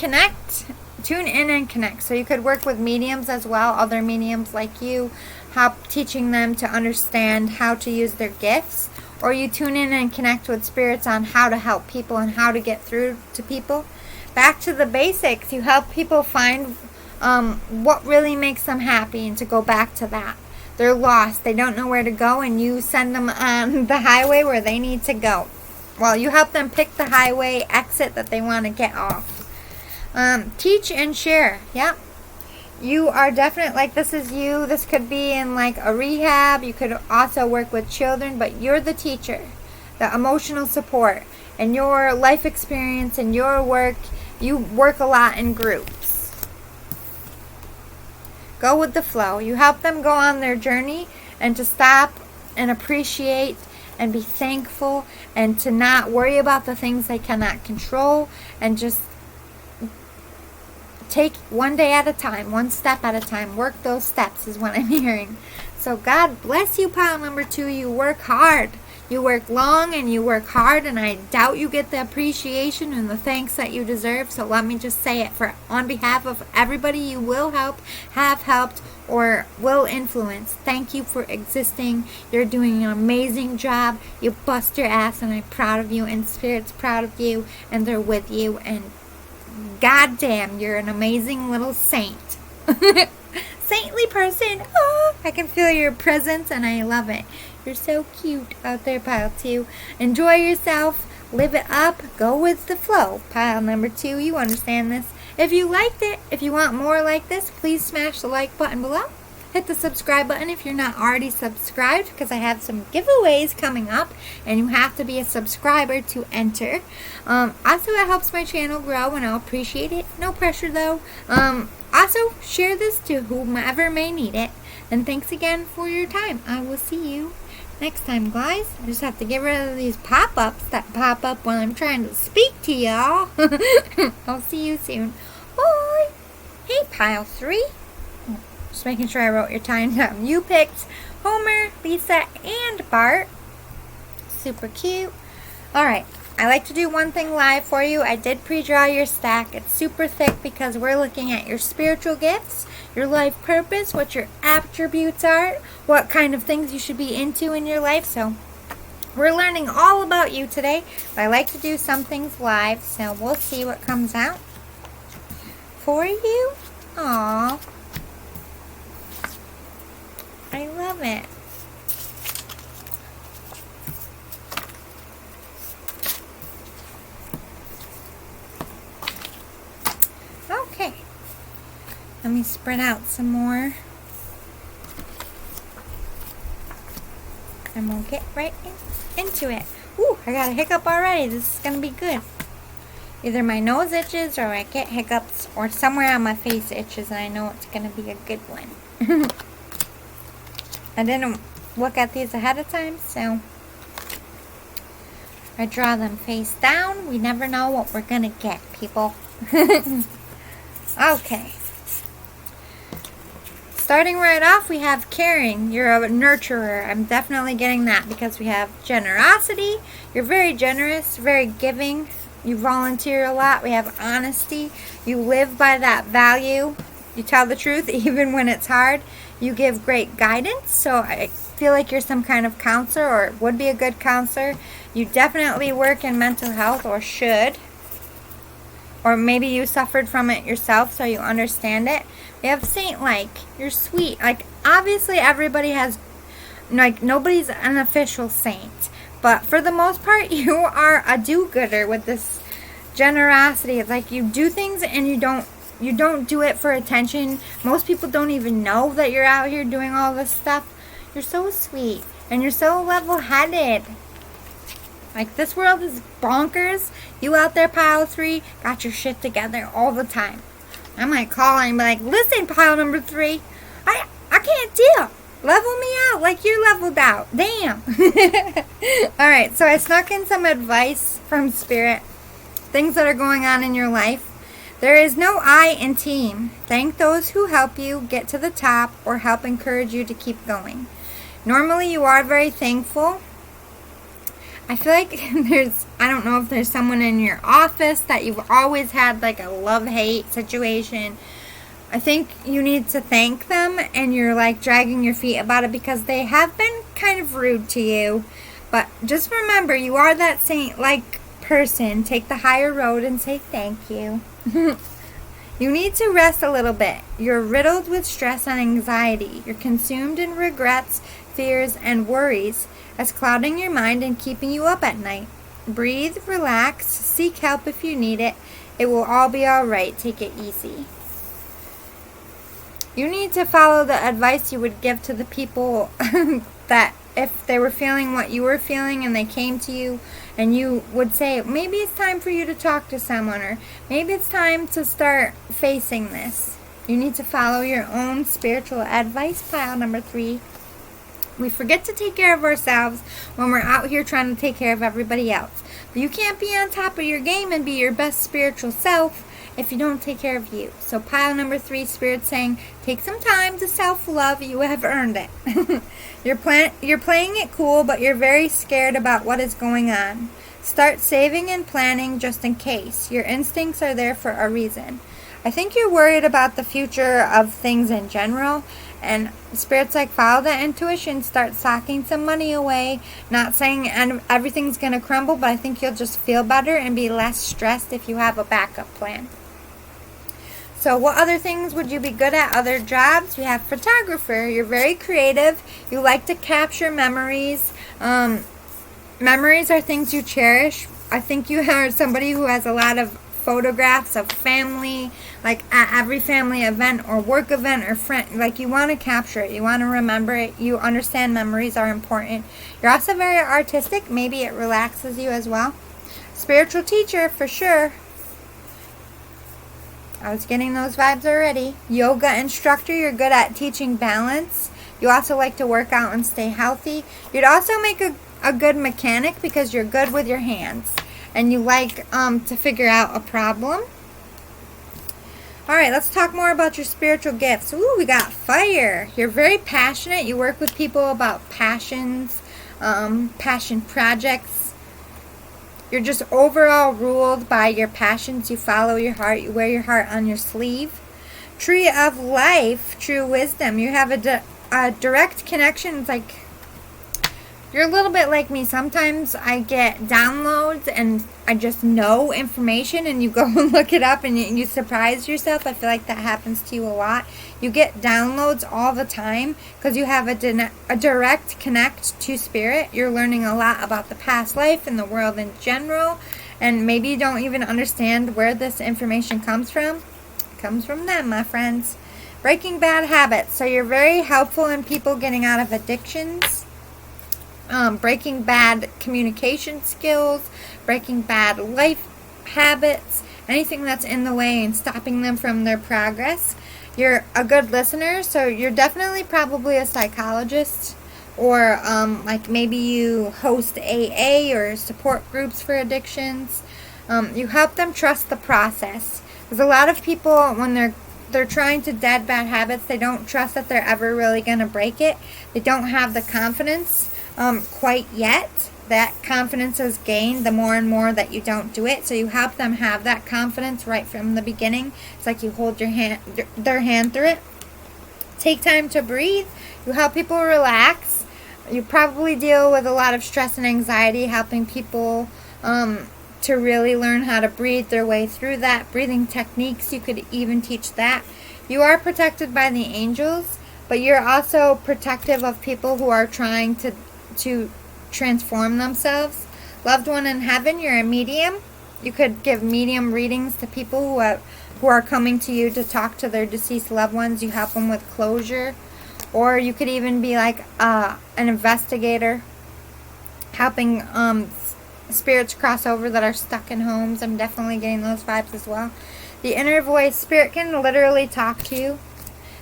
connect. So you could work with mediums as well, other mediums like you, help teaching them to understand how to use their gifts. Or you tune in and connect with spirits on how to help people and how to get through to people. Back to the basics. You help people find what really makes them happy and to go back to that. They're lost. They don't know where to go, and you send them on the highway where they need to go. Well, you help them pick the highway exit that they want to get off. Teach and share. Yep. You are definitely, like this is you. This could be in like a rehab. You could also work with children, but you're the teacher. the emotional support, and your life experience and your work. You work a lot in groups. Go with the flow. You help them go on their journey and to stop and appreciate and be thankful and to not worry about the things they cannot control and just take one day at a time, one step at a time. Work those steps is what I'm hearing. So God bless you, pile number 2. You work hard. You work long and you work hard, and I doubt you get the appreciation and the thanks that you deserve. So let me just say it on behalf of everybody you will help, have helped, or will influence. Thank you for existing. You're doing an amazing job. You bust your ass, and I'm proud of you, and Spirit's proud of you, and they're with you, and goddamn, you're an amazing little saint. Saintly person. Oh, I can feel your presence, and I love it. You're so cute out there, pile 2. Enjoy yourself. Live it up. Go with the flow. Pile number 2, you understand this. If you liked it, if you want more like this, please smash the like button below. Hit the subscribe button if you're not already subscribed, because I have some giveaways coming up, and you have to be a subscriber to enter. Also, it helps my channel grow, and I'll appreciate it. No pressure, though. Also, share this to whomever may need it. And thanks again for your time. I will see you next time, guys. I just have to get rid of these pop-ups that pop up when I'm trying to speak to y'all. I'll see you soon. Bye. Hey, pile 3. Just making sure I wrote your time down. You picked Homer, Lisa, and Bart. Super cute. Alright, I like to do one thing live for you. I did pre-draw your stack. It's super thick because we're looking at your spiritual gifts, your life purpose, what your attributes are, what kind of things you should be into in your life. So we're learning all about you today. But I like to do some things live, so we'll see what comes out for you. Aww. I love it. Okay. Let me spread out some more. And we'll get right into it. Ooh, I got a hiccup already. This is going to be good. Either my nose itches or I get hiccups or somewhere on my face itches, and I know it's going to be a good one. I didn't look at these ahead of time, so I draw them face down. We never know what we're going to get, people. Okay. Starting right off, we have caring. You're a nurturer. I'm definitely getting that because we have generosity. You're very generous, very giving. You volunteer a lot. We have honesty. You live by that value. You tell the truth even when it's hard. You give great guidance. So I feel like you're some kind of counselor or would be a good counselor. You definitely work in mental health or should. Or maybe you suffered from it yourself so you understand it. We have saint-like. You're sweet. Like, obviously everybody has, like, nobody's an official saint. But for the most part, you are a do-gooder with this generosity. It's like you do things and you don't do it for attention. Most people don't even know that you're out here doing all this stuff. You're so sweet. And you're so level-headed. Like, this world is bonkers. You out there, pile 3, got your shit together all the time. I might call and be like, listen, pile number 3, I can't deal. Level me out like you're leveled out. Damn. Alright, so I snuck in some advice from Spirit. Things that are going on in your life. There is no I in team. Thank those who help you get to the top or help encourage you to keep going. Normally you are very thankful. I feel like I don't know if there's someone in your office that you've always had like a love-hate situation. I think you need to thank them, and you're like dragging your feet about it because they have been kind of rude to you. But just remember, you are that saint-like person. Take the higher road and say thank you. You need to rest a little bit. You're riddled with stress and anxiety. You're consumed in regrets, fears, and worries that's clouding your mind and keeping you up at night. Breathe, relax, seek help if you need it. It will all be alright. Take it easy. You need to follow the advice you would give to the people that if they were feeling what you were feeling and they came to you and you would say, maybe it's time for you to talk to someone, or maybe it's time to start facing this. You need to follow your own spiritual advice. Pile number 3. We forget to take care of ourselves when we're out here trying to take care of everybody else. But you can't be on top of your game and be your best spiritual self if you don't take care of you. So pile number 3, Spirit's saying, take some time to self-love. You have earned it. You're playing it cool, but you're very scared about what is going on. Start saving and planning just in case. Your instincts are there for a reason. I think you're worried about the future of things in general, and Spirit's like, follow that intuition, start socking some money away. Not saying everything's going to crumble, but I think you'll just feel better and be less stressed if you have a backup plan. So what other things would you be good at? Other jobs? We have photographer. You're very creative. You like to capture memories. Memories are things you cherish. I think you are somebody who has a lot of photographs of family, like at every family event or work event or friend. Like, you want to capture it. You want to remember it. You understand memories are important. You're also very artistic. Maybe it relaxes you as well. Spiritual teacher, for sure. I was getting those vibes already. Yoga instructor, you're good at teaching balance. You also like to work out and stay healthy. You'd also make a good mechanic because you're good with your hands. And you like to figure out a problem. Alright, let's talk more about your spiritual gifts. Ooh, we got fire. You're very passionate. You work with people about passions, passion projects. You're just overall ruled by your passions. You follow your heart. You wear your heart on your sleeve. Tree of life, true wisdom. You have a direct connection. It's like, you're a little bit like me. Sometimes I get downloads and I just know information, and you go and look it up and you surprise yourself. I feel like that happens to you a lot. You get downloads all the time because you have a direct connect to spirit. You're learning a lot about the past life and the world in general, and maybe you don't even understand where this information comes from. It comes from them, my friends. Breaking bad habits. So you're very helpful in people getting out of addictions. Breaking bad communication skills, breaking bad life habits, anything that's in the way and stopping them from their progress. You're a good listener, so you're definitely probably a psychologist, or like maybe you host AA or support groups for addictions. You help them trust the process. Because a lot of people, when they're trying to dead bad habits, they don't trust that they're ever really going to break it. They don't have the confidence quite yet. That confidence is gained the more and more that you don't do it. So you help them have that confidence right from the beginning. It's like you hold their hand through it. Take time to breathe. You help people relax. You probably deal with a lot of stress and anxiety, helping people to really learn how to breathe their way through that. Breathing techniques, you could even teach that. You are protected by the angels, but you're also protective of people who are trying to transform themselves. Loved one in heaven, you're a medium. You could give medium readings to people who are coming to you to talk to their deceased loved ones. You help them with closure. Or you could even be like an investigator, helping spirits cross over that are stuck in homes. I'm definitely getting those vibes as well. The inner voice, spirit can literally talk to you.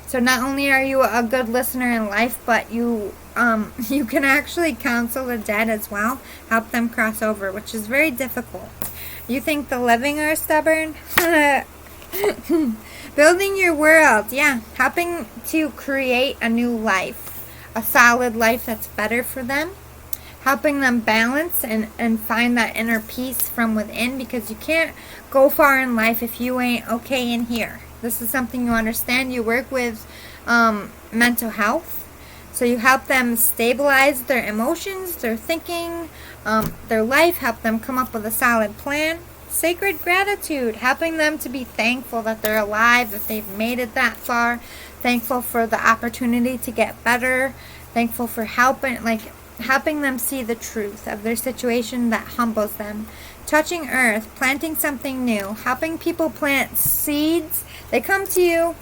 So not only are you a good listener in life, but you can actually counsel the dead as well, help them cross over, which is very difficult. You think the living are stubborn? Building your world, yeah, helping to create a new life, a solid life that's better for them, helping them balance and find that inner peace from within, because you can't go far in life if you ain't okay in here. This is something you understand. You work with mental health. So you help them stabilize their emotions, their thinking, their life, help them come up with a solid plan. Sacred gratitude, helping them to be thankful that they're alive, that they've made it that far, thankful for the opportunity to get better, thankful for helping them see the truth of their situation that humbles them. Touching earth, planting something new, helping people plant seeds. They come to you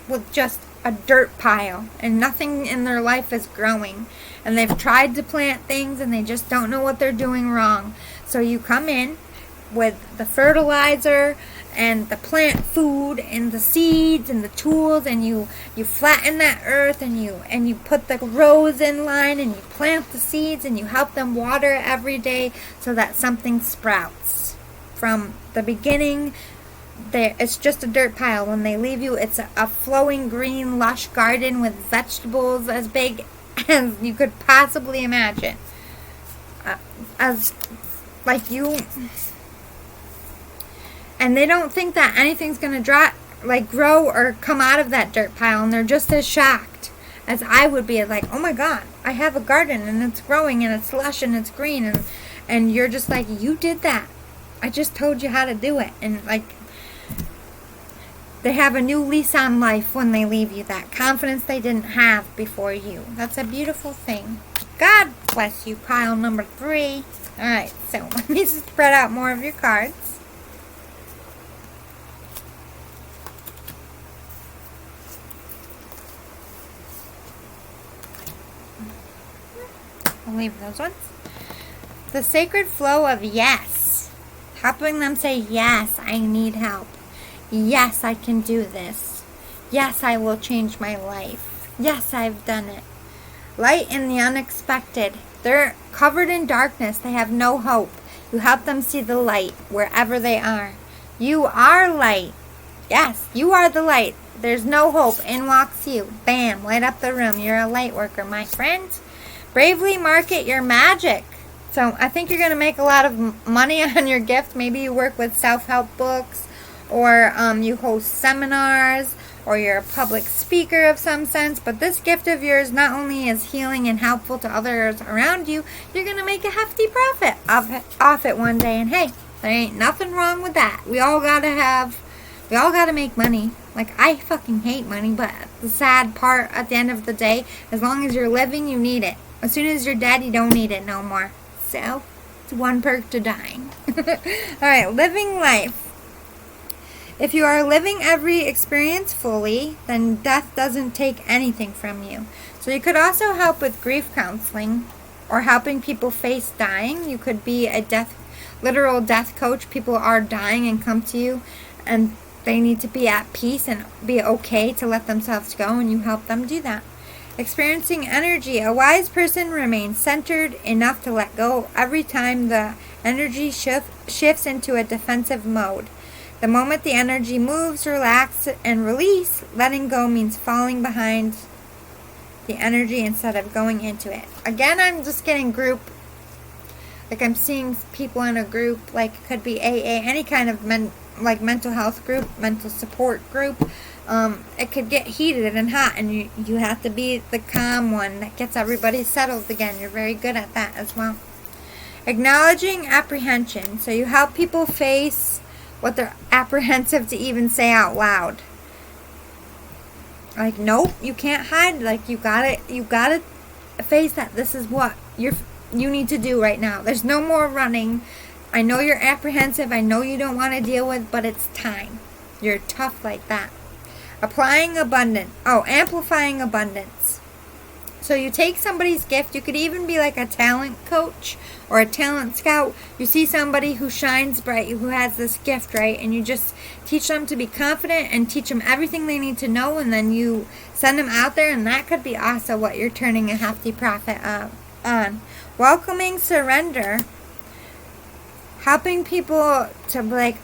with just a dirt pile and nothing in their life is growing. And they've tried to plant things and they just don't know what they're doing wrong. So you come in with the fertilizer and the plant food and the seeds and the tools, and you flatten that earth, and you put the rows in line, and you plant the seeds, and you help them water every day so that something sprouts. From the beginning, it's just a dirt pile. When they leave you, it's a flowing green lush garden with vegetables as big as you could possibly imagine. And they don't think that anything's going to grow or come out of that dirt pile. And they're just as shocked as I would be. Like, oh my God, I have a garden and it's growing and it's lush and it's green. And you're just like, you did that. I just told you how to do it. And they have a new lease on life when they leave you. That confidence they didn't have before you. That's a beautiful thing. God bless you, pile number 3. Alright, so let me spread out more of your cards. I'll leave those ones. The sacred flow of yes. Helping them say, yes, I need help. Yes, I can do this. Yes, I will change my life. Yes, I've done it. Light in the unexpected. They're covered in darkness. They have no hope. You help them see the light wherever they are. You are light. Yes, you are the light. There's no hope. In walks you. Bam, light up the room. You're a light worker, my friend. Bravely market your magic. So I think you're going to make a lot of money on your gift. Maybe you work with self-help books, or you host seminars, or you're a public speaker of some sense. But this gift of yours not only is healing and helpful to others around you, you're going to make a hefty profit off it one day. And hey, there ain't nothing wrong with that. We all got to make money. Like, I fucking hate money, but the sad part at the end of the day, as long as you're living, you need it. As soon as you're dead, you don't need it no more. So, it's one perk to dying. Alright, living life. If you are living every experience fully, then death doesn't take anything from you. So you could also help with grief counseling or helping people face dying. You could be a literal death coach. People are dying and come to you and they need to be at peace and be okay to let themselves go, and you help them do that. Experiencing energy. A wise person remains centered enough to let go every time the energy shifts into a defensive mode. The moment the energy moves, relax, and release, letting go means falling behind the energy instead of going into it. Again, I'm just getting group. Like, I'm seeing people in a group, like it could be AA, any kind of mental health group, mental support group. It could get heated and hot, and you have to be the calm one that gets everybody settled again. You're very good at that as well. Acknowledging apprehension. So you help people face what they're apprehensive to even say out loud. Like, nope, you can't hide. Like, you gotta face that. This is what you need to do right now. There's no more running. I know you're apprehensive. I know you don't want to deal with, but it's time. You're tough like that. Amplifying abundance. So you take somebody's gift. You could even be like a talent coach or a talent scout. You see somebody who shines bright, who has this gift, right? And you just teach them to be confident and teach them everything they need to know, and then you send them out there, and that could be also what you're turning a hefty profit on. Welcoming surrender. Helping people to be like,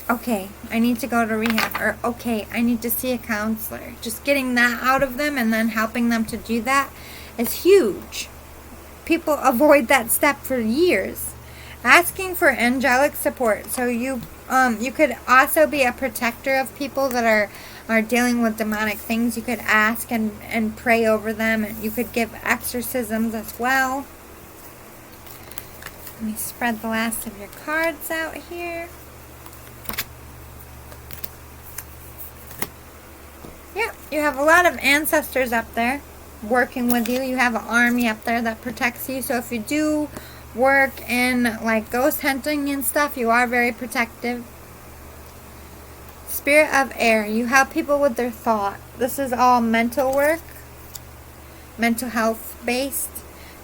okay, I need to go to rehab, or okay, I need to see a counselor. Just getting that out of them and then helping them to do that is huge. People avoid that step for years. Asking for angelic support. So you could also be a protector of people that are dealing with demonic things. You could ask and pray over them, and you could give exorcisms as well. Let me spread the last of your cards out here. Yeah, you have a lot of ancestors up there working with you. You have an army up there that protects you. So if you do work in like ghost hunting and stuff, you are very protective. Spirit of air, you help people with their thought. This is all mental work, mental health based.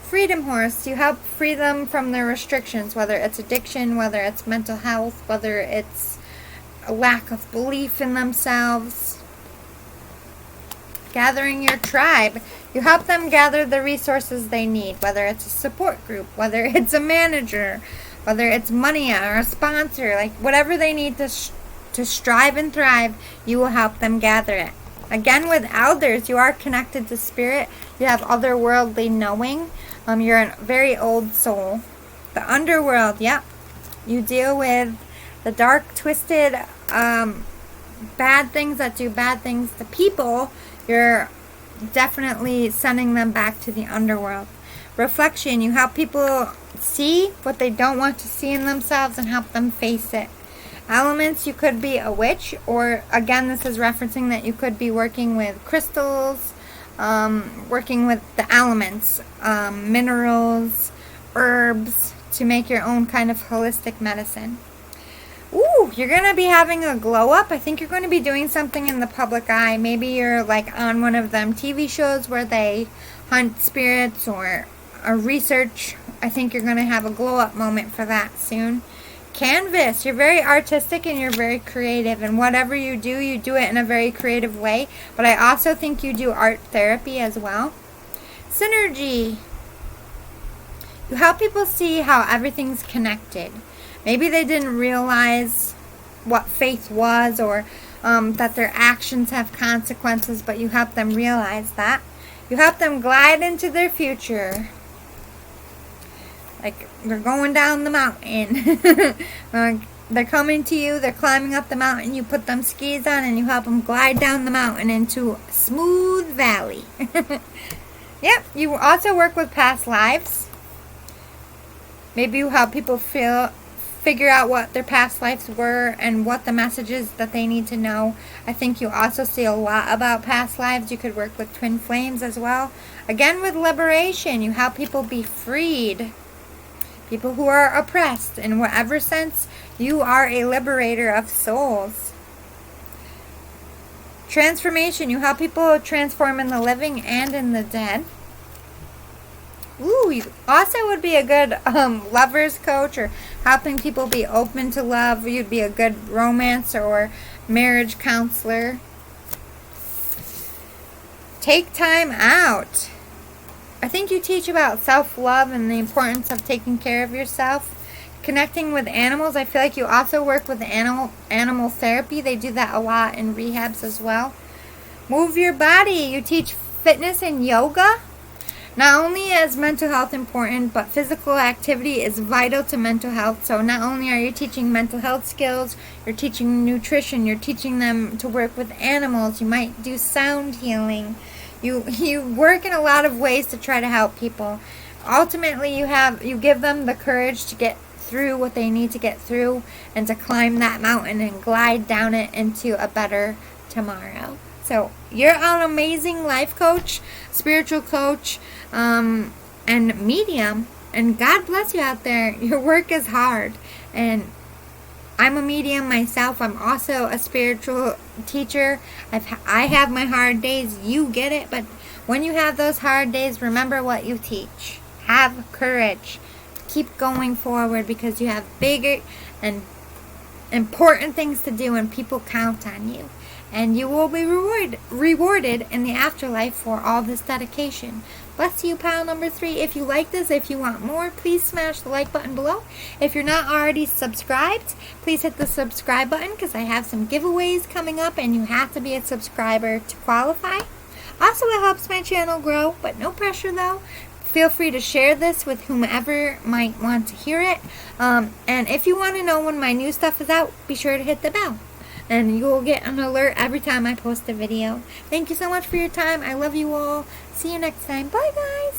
Freedom horse, you help free them from their restrictions, whether it's addiction, whether it's mental health, whether it's a lack of belief in themselves. Gathering your tribe, you help them gather the resources they need, whether it's a support group, whether it's a manager, whether it's money or a sponsor, like whatever they need to strive and thrive, you will help them gather it. Again, with elders, you are connected to spirit. You have otherworldly knowing. You're a very old soul. The underworld, yep. You deal with the dark, twisted, bad things that do bad things to people. You're definitely sending them back to the underworld. Reflection, you help people see what they don't want to see in themselves and help them face it. Elements, you could be a witch, or again, this is referencing that you could be working with crystals, working with the elements, minerals, herbs, to make your own kind of holistic medicine. Ooh, you're going to be having a glow up. I think you're going to be doing something in the public eye. Maybe you're like on one of them TV shows where they hunt spirits or research. I think you're going to have a glow up moment for that soon. Canvas, you're very artistic and you're very creative, and whatever you do it in a very creative way, but I also think you do art therapy as well. Synergy, you help people see how everything's connected. Maybe they didn't realize what faith was, or that their actions have consequences, but you help them realize that. You help them glide into their future. Like they're going down the mountain. They're coming to you, they're climbing up the mountain, you put them skis on and you help them glide down the mountain into a smooth valley. Yep, you also work with past lives. Maybe you help people figure out what their past lives were and what the messages that they need to know. I think you also see a lot about past lives. You could work with twin flames as well. Again, with liberation, you help people be freed. People who are oppressed, in whatever sense, you are a liberator of souls. Transformation, you help people transform in the living and in the dead. Ooh, you also would be a good lover's coach, or helping people be open to love. You'd be a good romance or marriage counselor. Take time out. I think you teach about self-love and the importance of taking care of yourself. Connecting with animals. I feel like you also work with animal therapy. They do that a lot in rehabs as well. Move your body. You teach fitness and yoga. Not only is mental health important, but physical activity is vital to mental health. So not only are you teaching mental health skills, you're teaching nutrition, you're teaching them to work with animals. You might do sound healing. You work in a lot of ways to try to help people. Ultimately, you give them the courage to get through what they need to get through and to climb that mountain and glide down it into a better tomorrow. So you're an amazing life coach, spiritual coach, and medium. And God bless you out there. Your work is hard. And I'm a medium myself. I'm also a spiritual teacher. I have my hard days. You get it. But when you have those hard days, remember what you teach. Have courage. Keep going forward, because you have bigger and important things to do, and people count on you. And you will be rewarded in the afterlife for all this dedication. Bless you, pile number 3. If you like this, if you want more, please smash the like button below. If you're not already subscribed, please hit the subscribe button, because I have some giveaways coming up and you have to be a subscriber to qualify. Also, it helps my channel grow, but no pressure though. Feel free to share this with whomever might want to hear it. And if you want to know when my new stuff is out, be sure to hit the bell, and you will get an alert every time I post a video. Thank you so much for your time. I love you all. See you next time. Bye, guys.